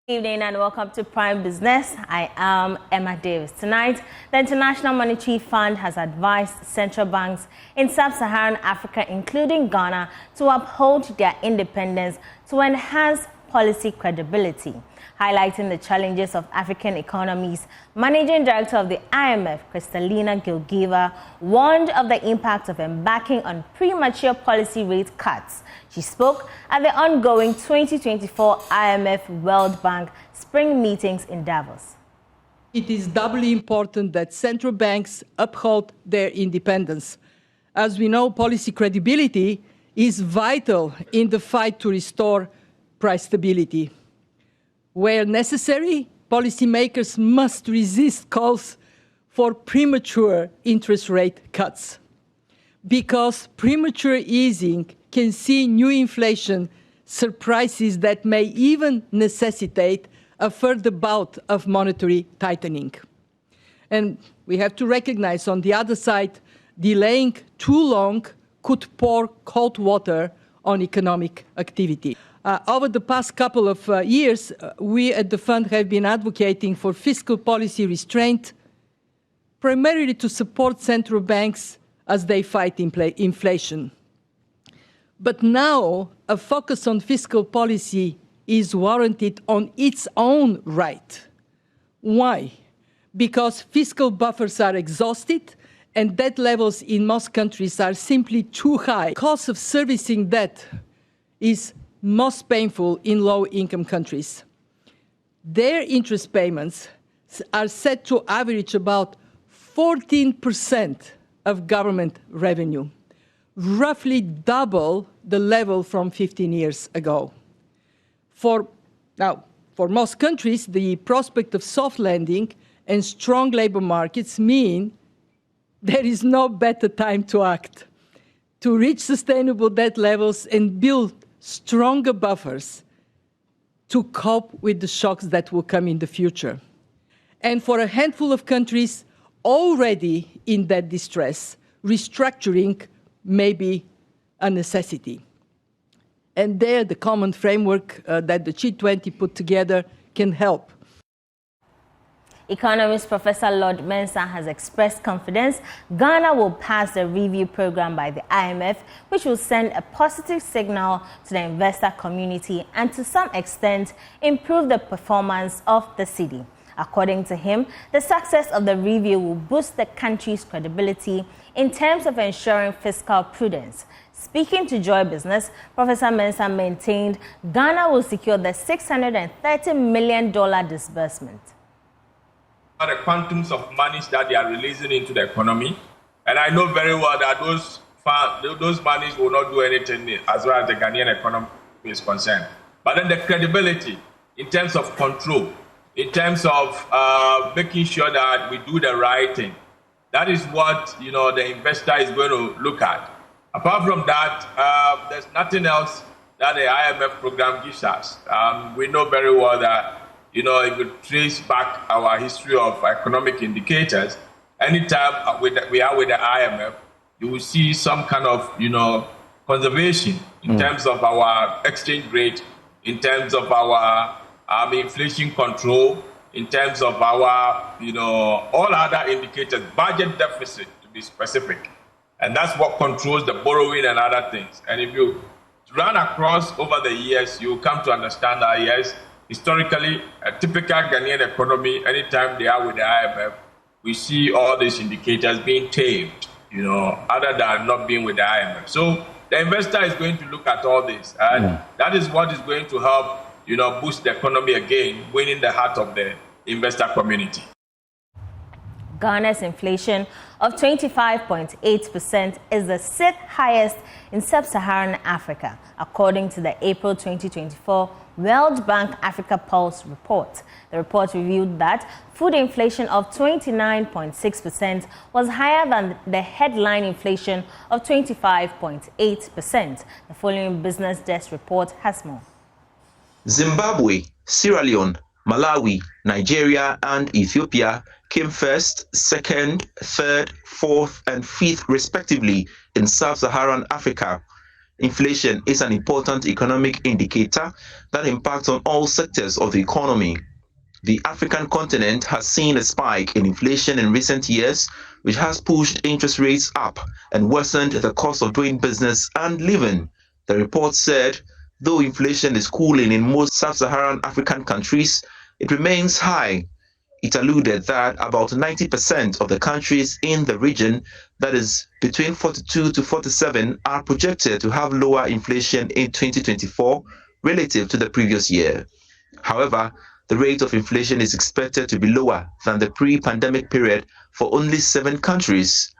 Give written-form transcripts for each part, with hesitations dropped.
Good evening and welcome to Prime Business. I am Emma Davis. Tonight, the International Monetary Fund has advised central banks in Sub-Saharan Africa, including Ghana, to uphold their independence to enhance policy credibility. Highlighting the challenges of African economies, Managing Director of the IMF, Kristalina Georgieva, warned of the impact of embarking on premature policy rate cuts. She spoke at the ongoing 2024 IMF World Bank spring meetings in Davos. It is doubly important that central banks uphold their independence. As we know, policy credibility is vital in the fight to restore price stability. Where necessary, policymakers must resist calls for premature interest rate cuts, because premature easing can see new inflation surprises that may even necessitate a further bout of monetary tightening. And we have to recognize, on the other side, delaying too long could pour cold water on economic activity. Over the past couple of years, we at the Fund have been advocating for fiscal policy restraint, primarily to support central banks as they fight inflation. But now, a focus on fiscal policy is warranted on its own right. Why? Because fiscal buffers are exhausted and debt levels in most countries are simply too high. The cost of servicing debt is most painful in low-income countries. Their interest payments are set to average about 14% of government revenue, roughly double the level from 15 years ago. For most countries, the prospect of soft landing and strong labor markets mean there is no better time to act, to reach sustainable debt levels and build stronger buffers to cope with the shocks that will come in the future. And for a handful of countries already in that distress, restructuring may be a necessity. And there, the common framework that the G20 put together can help. Economist Professor Lord Mensah has expressed confidence Ghana will pass the review program by the IMF, which will send a positive signal to the investor community and to some extent improve the performance of the cedi. According to him, the success of the review will boost the country's credibility in terms of ensuring fiscal prudence. Speaking to Joy Business, Professor Mensah maintained Ghana will secure the $630 million disbursement. The quantums of monies that they are releasing into the economy, and I know very well that those monies will not do anything as far as the Ghanaian economy is concerned. But then the credibility in terms of control, in terms of making sure that we do the right thing, that is what the investor is going to look at. Apart from that, there's nothing else that the IMF program gives us. We know very well that if you trace back our history of economic indicators, anytime we are with the IMF, you will see some kind of, conservation in terms of our exchange rate, in terms of our inflation control, in terms of our, all other indicators, budget deficit to be specific. And that's what controls the borrowing and other things. And if you run across over the years, you will come to understand that, yes, historically, a typical Ghanaian economy, anytime they are with the IMF, we see all these indicators being tamed, other than not being with the IMF. So the investor is going to look at all this, and that is what is going to help, boost the economy again, winning the heart of the investor community. Ghana's inflation of 25.8% is the sixth highest in Sub-Saharan Africa, according to the April 2024 World Bank Africa Pulse report. The report revealed that food inflation of 29.6% was higher than the headline inflation of 25.8%. The following Business Desk report has more. Zimbabwe, Sierra Leone, Malawi, Nigeria, and Ethiopia came first, second, third, fourth, and fifth, respectively, in Sub-Saharan Africa. Inflation is an important economic indicator that impacts on all sectors of the economy. The African continent has seen a spike in inflation in recent years, which has pushed interest rates up and worsened the cost of doing business and living. The report said, though inflation is cooling in most Sub-Saharan African countries, it remains high. It alluded that about 90% of the countries in the region, that is between 42 to 47, are projected to have lower inflation in 2024 relative to the previous year. However, the rate of inflation is expected to be lower than the pre-pandemic period for only 7 countries.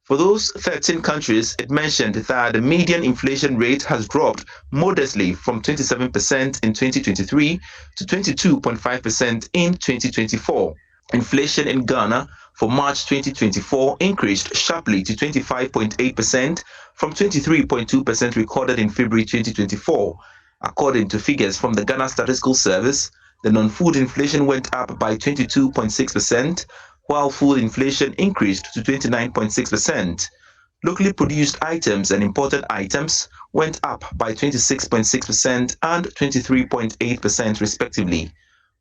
For those 13 countries, it mentioned that the median inflation rate has dropped modestly from 27% in 2023 to 22.5% in 2024. Inflation in Ghana for March 2024 increased sharply to 25.8% from 23.2% recorded in February 2024. According to figures from the Ghana Statistical Service, the non-food inflation went up by 22.6%, while food inflation increased to 29.6%. Locally produced items and imported items went up by 26.6% and 23.8% respectively.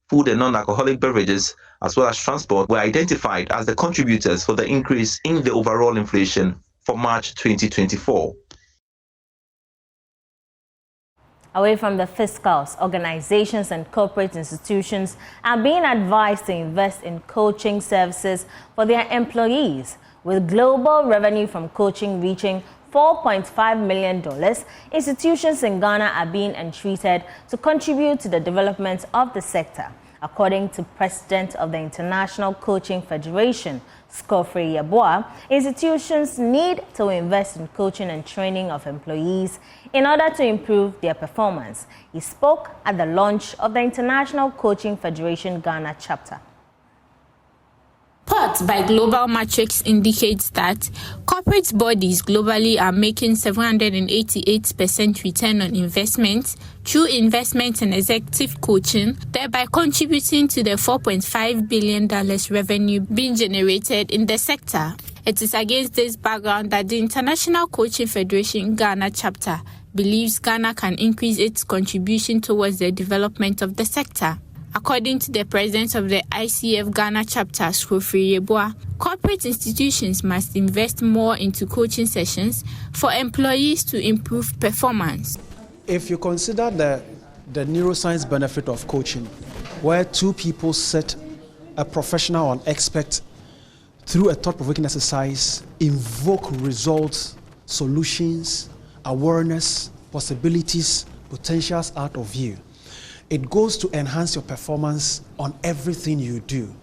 Food and non-alcoholic beverages, as well as transport, were identified as the contributors for the increase in the overall inflation for March 2024. Away from the fiscals, organizations and corporate institutions are being advised to invest in coaching services for their employees. With global revenue from coaching reaching $4.5 million, institutions in Ghana are being entreated to contribute to the development of the sector. According to President of the International Coaching Federation, Scofrey Yeboah, institutions need to invest in coaching and training of employees in order to improve their performance. He spoke at the launch of the International Coaching Federation Ghana chapter. Reports by Global Matrix indicates that corporate bodies globally are making 788% return on investment through investment in executive coaching, thereby contributing to the $4.5 billion revenue being generated in the sector. It is against this background that the International Coaching Federation Ghana chapter believes Ghana can increase its contribution towards the development of the sector. According to the president of the ICF Ghana chapter, Scofrey Yeboah, corporate institutions must invest more into coaching sessions for employees to improve performance. If you consider the neuroscience benefit of coaching, where 2 people sit, a professional or an expert, through a thought-provoking exercise, invoke results, solutions, awareness, possibilities, potentials out of you. It goes to enhance your performance on everything you do.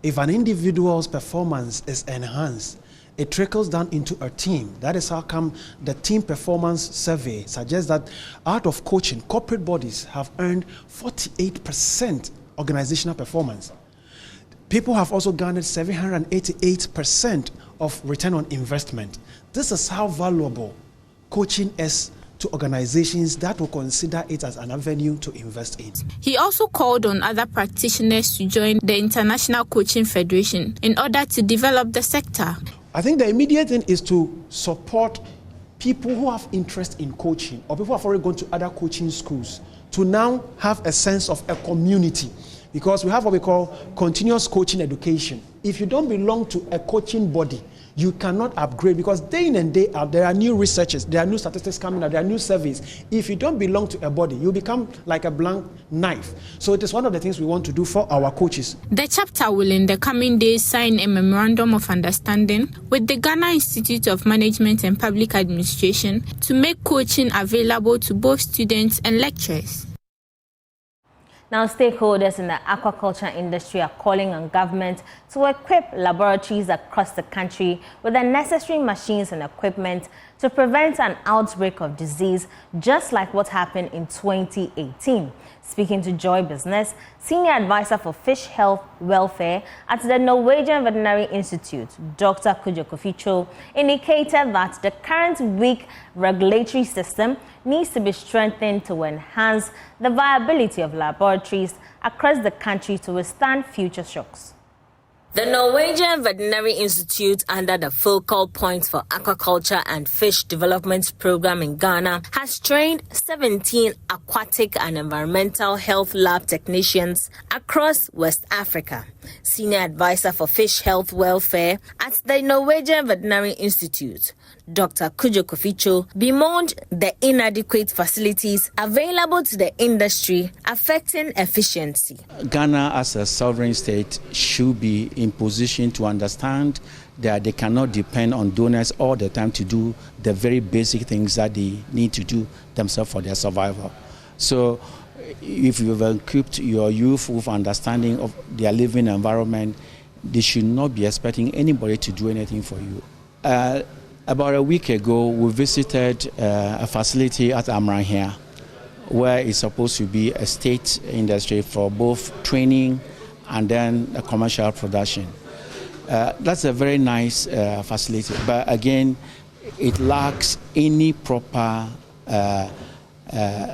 If an individual's performance is enhanced, it trickles down into a team. That is how come the team performance survey suggests that out of coaching, corporate bodies have earned 48% organizational performance. People have also garnered 788% of return on investment. This is how valuable coaching is to organizations that will consider it as an avenue to invest in. He also called on other practitioners to join the International Coaching Federation in order to develop the sector. I think the immediate thing is to support people who have interest in coaching or people who have already gone to other coaching schools to now have a sense of a community, because we have what we call continuous coaching education. If you don't belong to a coaching body, you cannot upgrade, because day in and day out, there are new researches, there are new statistics coming out, there are new surveys. If you don't belong to a body, you become like a blank knife. So it is one of the things we want to do for our coaches. The chapter will in the coming days sign a memorandum of understanding with the Ghana Institute of Management and Public Administration to make coaching available to both students and lecturers. Now, stakeholders in the aquaculture industry are calling on government to equip laboratories across the country with the necessary machines and equipment to prevent an outbreak of disease, just like what happened in 2018. Speaking to Joy Business, Senior Advisor for Fish Health Welfare at the Norwegian Veterinary Institute, Dr. Kujo Koficho, indicated that the current weak regulatory system needs to be strengthened to enhance the viability of laboratories across the country to withstand future shocks. The Norwegian Veterinary Institute, under the Focal Point for Aquaculture and Fish Development Program in Ghana, has trained 17 aquatic and environmental health lab technicians across West Africa. Senior Advisor for Fish Health Welfare at the Norwegian Veterinary Institute, Dr. Kujo Koficho, bemoaned the inadequate facilities available to the industry, affecting efficiency. Ghana, as a sovereign state, should be in position to understand that they cannot depend on donors all the time to do the very basic things that they need to do themselves for their survival. So if you've equipped your youth with understanding of their living environment, they should not be expecting anybody to do anything for you. About a week ago, we visited a facility at Amran here, where it's supposed to be a state industry for both training and then a commercial production. That's a very nice facility, but again, it lacks any proper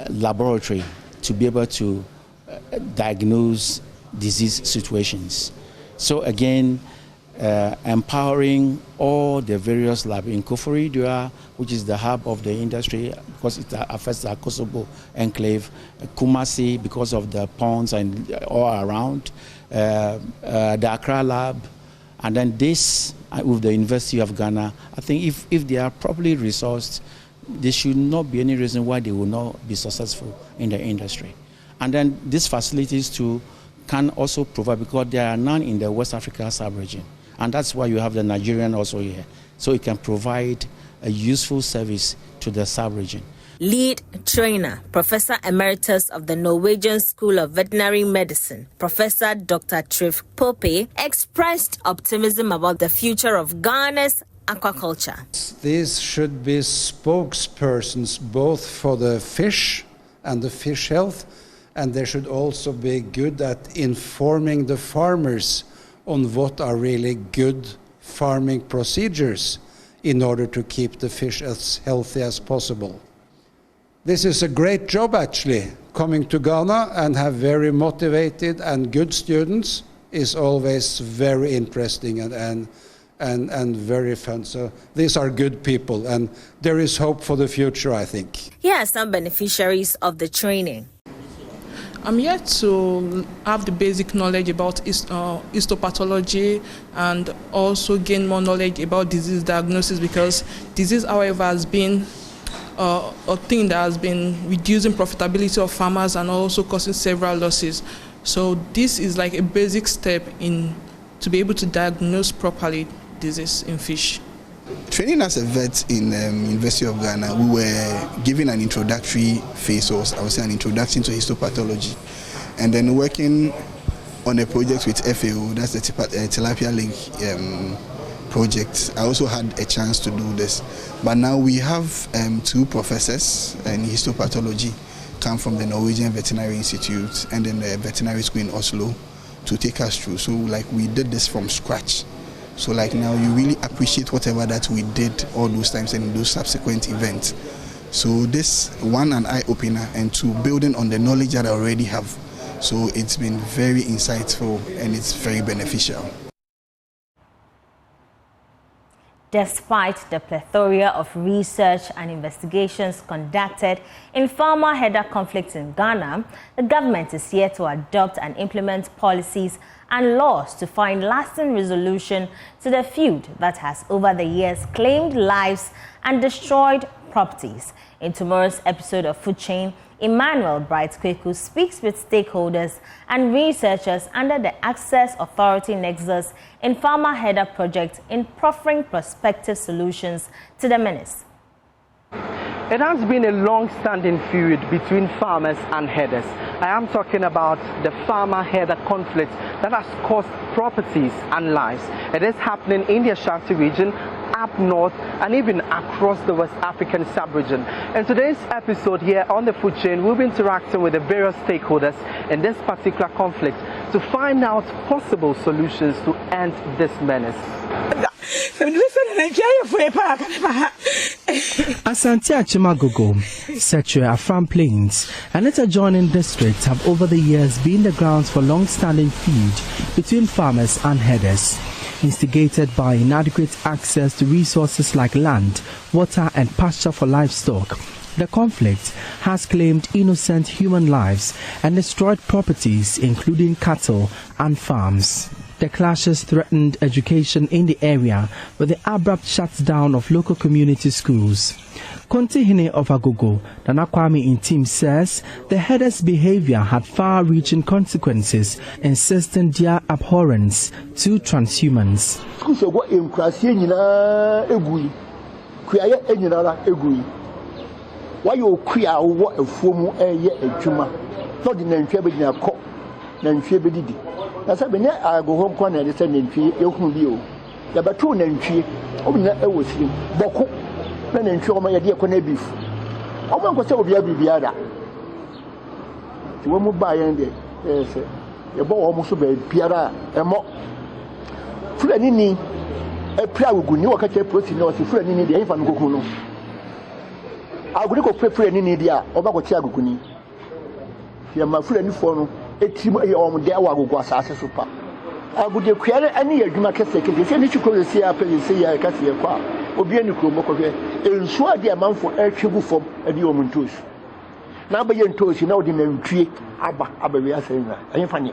laboratory to be able to diagnose disease situations. So again, empowering all the various labs in Koforidua, which is the hub of the industry because it affects the Kosovo enclave, Kumasi because of the ponds and all around, the Accra lab, and then this with the University of Ghana. I think if they are properly resourced, there should not be any reason why they will not be successful in the industry. And then these facilities too can also provide, because there are none in the West Africa sub-region. And that's why you have the Nigerian also here. So it can provide a useful service to the sub-region. Lead trainer, Professor Emeritus of the Norwegian School of Veterinary Medicine, Professor Dr. Trif Pope, expressed optimism about the future of Ghana's aquaculture. These should be spokespersons both for the fish and the fish health, and they should also be good at informing the farmers on what are really good farming procedures in order to keep the fish as healthy as possible. This is a great job, actually. Coming to Ghana and have very motivated and good students is always very interesting and very fun. So these are good people, and there is hope for the future, I think. Here are some beneficiaries of the training. I'm here to have the basic knowledge about histopathology and also gain more knowledge about disease diagnosis, because disease, however, has been a thing that has been reducing profitability of farmers and also causing several losses. So this is like a basic step in to be able to diagnose properly disease in fish. Training as a vet in University of Ghana, we were given an introductory phase, or I would say an introduction to histopathology, and then working on a project with FAO, that's the tilapia link project. I also had a chance to do this, but now we have two professors in histopathology come from the Norwegian Veterinary Institute and then the veterinary school in Oslo to take us through. So like we did this from scratch. So like now you really appreciate whatever that we did all those times and those subsequent events. So this, one, an eye-opener, and two, building on the knowledge that I already have. So it's been very insightful and it's very beneficial. Despite the plethora of research and investigations conducted in farmer-herder conflicts in Ghana, the government is yet to adopt and implement policies and laws to find lasting resolution to the feud that has over the years claimed lives and destroyed properties. In tomorrow's episode of Food Chain, Emmanuel Bright-Kweku speaks with stakeholders and researchers under the Access Authority Nexus in Farmer-Herder Project in proffering prospective solutions to the menace. It has been a long-standing feud between farmers and herders. I am talking about the farmer-herder conflict that has cost properties and lives. It is happening in the Ashanti region, up north, and even across the West African sub-region. In today's episode here on the Food Chain, we'll be interacting with the various stakeholders in this particular conflict to find out possible solutions to end this menace. Asante Achimagogo, Setre, Afram Plains, and its adjoining districts have over the years been the grounds for long-standing feud between farmers and herders. Instigated by inadequate access to resources like land, water and pasture for livestock, the conflict has claimed innocent human lives and destroyed properties including cattle and farms. The clashes threatened education in the area with the abrupt shutdown of local community schools. Kontihine of Agogo, Nana Kwame Intim says the herders' behavior had far-reaching consequences, insisting their abhorrence to transhumans. I said, I go home corner and send in tree, you can be. The batun and tree, oh, was him, Boko, men and show my idea con a beef. I want to tell you, Bibiada. You won't buy any, yes, your boy almost obeyed Piara and more. Frenini, a proud good new catch a protein or to Frenini, the infant Gokuno. I would go pray in India or Bagotaguni. You're my friend for. I would super. I would declare any Jumakase, if any could see a place, say I can see a car, or be any Kromoko, and swear the amount for air tribu form and the Omuntus. Now, by your toes, you know the name tree, Abba, saying that. I am funny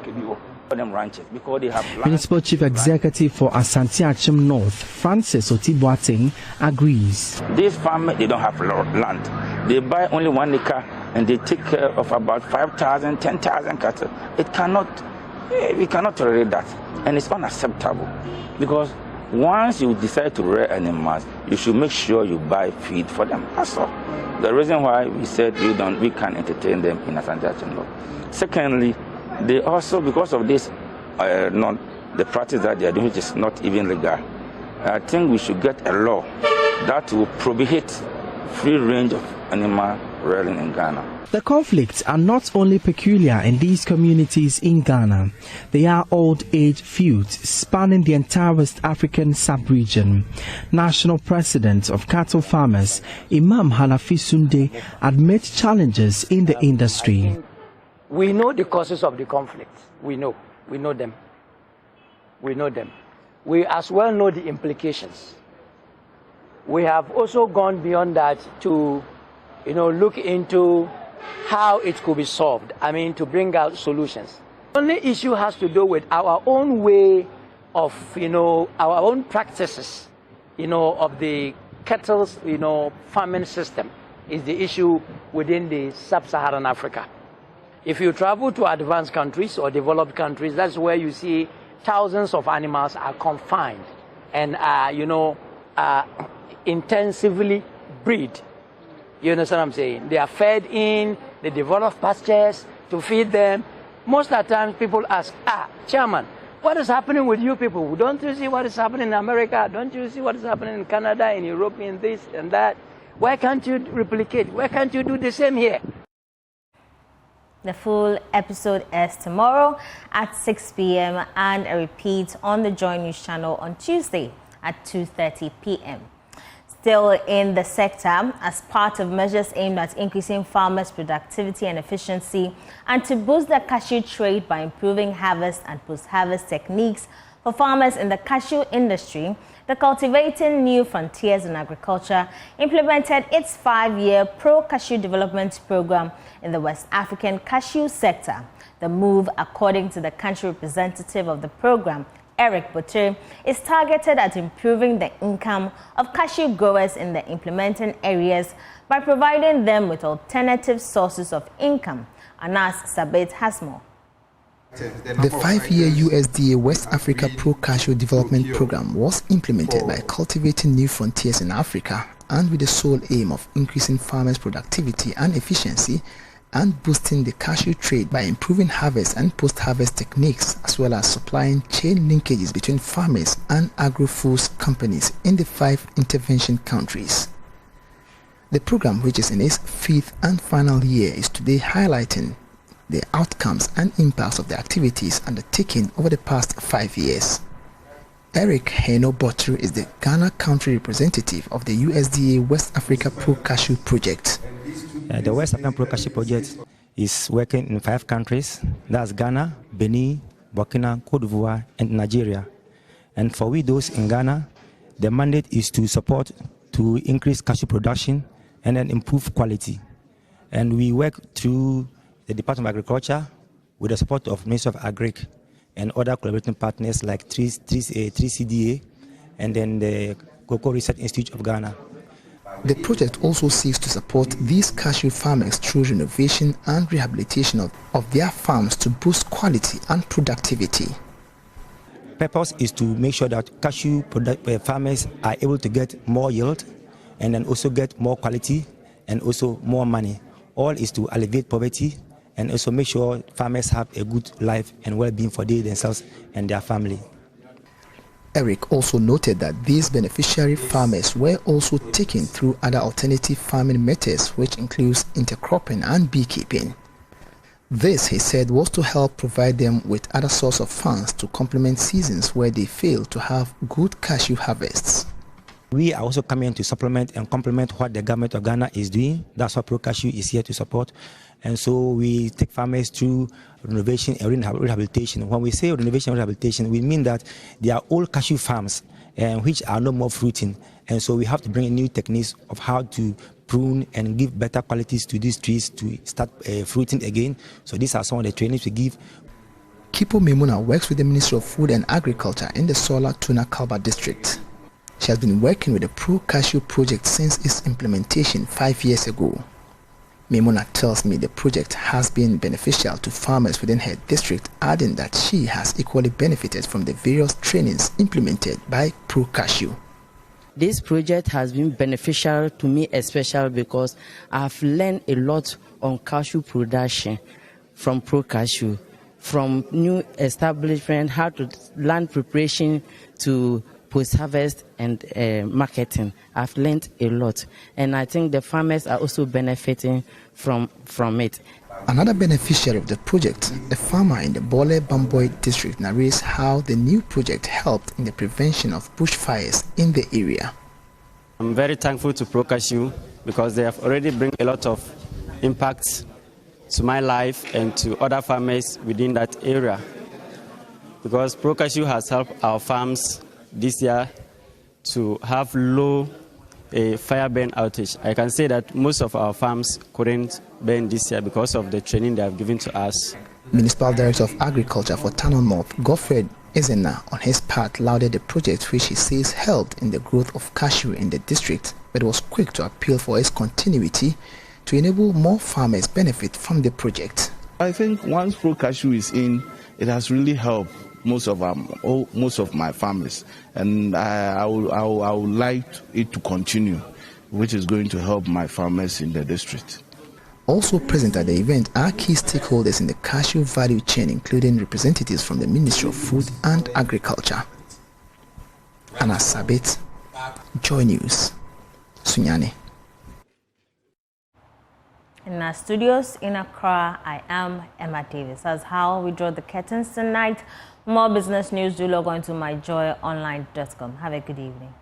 for them ranches because they have. Municipal Chief Executive for Asante Achim North, Francis Otiboateng, agrees. This farm, they don't have land. They buy only 1 acre. And they take care of about 5,000, 10,000 cattle. We cannot tolerate that. And it's unacceptable. Because once you decide to rear animals, you should make sure you buy feed for them. That's all. The reason why we said we can't entertain them in Asante Achim North. Secondly, they also, because of this, the practice that they are doing, which is not even legal, I think we should get a law that will prohibit free range of animal rearing in Ghana. The conflicts are not only peculiar in these communities in Ghana, they are old-age feuds spanning the entire West African sub-region. National President of Cattle Farmers, Imam Hanafi Sunde, admits challenges in the industry. We know the causes of the conflict. We know them. We as well know the implications. We have also gone beyond that to look into how it could be solved. I mean, to bring out solutions. The only issue has to do with our own way of, our own practices, of the cattle's, farming system is the issue within the Sub-Saharan Africa. If you travel to advanced countries or developed countries, that's where you see thousands of animals are confined and intensively breed. You understand what I'm saying? They are fed in, they develop pastures to feed them. Most of the time people ask, Chairman, what is happening with you people? Don't you see what is happening in America? Don't you see what is happening in Canada, in Europe, in this and that? Why can't you replicate? Why can't you do the same here? The full episode airs tomorrow at 6 p.m. and a repeat on the Joy News channel on Tuesday at 2:30 p.m. Still in the sector, as part of measures aimed at increasing farmers' productivity and efficiency and to boost the cashew trade by improving harvest and post-harvest techniques for farmers in the cashew industry, the Cultivating New Frontiers in Agriculture implemented its 5-year pro-cashew development program in the West African cashew sector. The move, according to the country representative of the program, Eric Botte, is targeted at improving the income of cashew growers in the implementing areas by providing them with alternative sources of income. Anas Sabet has more. The 5-year USDA West Africa Pro-Cashew Development Program was implemented by Cultivating New Frontiers in Africa and with the sole aim of increasing farmers' productivity and efficiency and boosting the cashew trade by improving harvest and post-harvest techniques, as well as supplying chain linkages between farmers and agro-foods companies in the 5 intervention countries. The program, which is in its 5th and final year, is today highlighting the outcomes and impacts of the activities undertaken over the past 5 years. Eric Heno Botru is the Ghana country representative of the USDA West Africa Pro Cashew project. The West African Pro Cashew project is working in 5 countries. That's Ghana, Benin, Burkina, Cote d'Ivoire, and Nigeria. And for we those in Ghana, the mandate is to support to increase cashew production and then improve quality. And we work through the Department of Agriculture with the support of Ministry of Agric and other collaborating partners like 3CDA and then the Cocoa Research Institute of Ghana. The project also seeks to support these cashew farmers through renovation and rehabilitation of their farms to boost quality and productivity. Purpose is to make sure that cashew farmers are able to get more yield and then also get more quality and also more money. All is to alleviate poverty and also make sure farmers have a good life and well-being for themselves and their family. Eric also noted that these beneficiary farmers were also taken through other alternative farming methods, which includes intercropping and beekeeping. This, he said, was to help provide them with other sources of funds to complement seasons where they fail to have good cashew harvests. We are also coming to supplement and complement what the government of Ghana is doing. That's what Pro Cashew is here to support. And so we take farmers through renovation and rehabilitation. When we say renovation and rehabilitation, we mean that they are old cashew farms which are no more fruiting. And so we have to bring in new techniques of how to prune and give better qualities to these trees to start fruiting again. So these are some of the trainings we give. Kipo Memuna works with the Ministry of Food and Agriculture in the Solar Tuna Kalba district. She has been working with the Pro Cashew project since its implementation 5 years ago. Memuna tells me the project has been beneficial to farmers within her district, adding that she has equally benefited from the various trainings implemented by Pro Cashew. This project has been beneficial to me, especially because I've learned a lot on cashew production from Pro Cashew, from new establishment, how to land preparation to post-harvest and marketing. I've learned a lot, and I think the farmers are also benefiting from it. Another beneficiary of the project, a farmer in the Bole Bamboy district, narrates how the new project helped in the prevention of bushfires in the area. I'm very thankful to Pro Cashew because they have already brought a lot of impacts to my life and to other farmers within that area. Because Pro Cashew has helped our farms this year to have low fire burn outage. I can say that most of our farms couldn't burn this year because of the training they have given to us. Municipal Director of Agriculture for Tano North, Godfred Ezena, on his part lauded the project, which he says helped in the growth of cashew in the district, but was quick to appeal for its continuity to enable more farmers benefit from the project. I think once Pro Cashew is in, it has really helped most of my farmers, and I would like it to continue, which is going to help my farmers in the district. Also present at the event are key stakeholders in the cashew value chain, including representatives from the Ministry of Food and Agriculture. Anna Sabit, Joy News, Sunyani. In our studios in Accra, I am Emma Davis. That's how we draw the curtains tonight. More business news, do log on to myjoyonline.com. Have a good evening.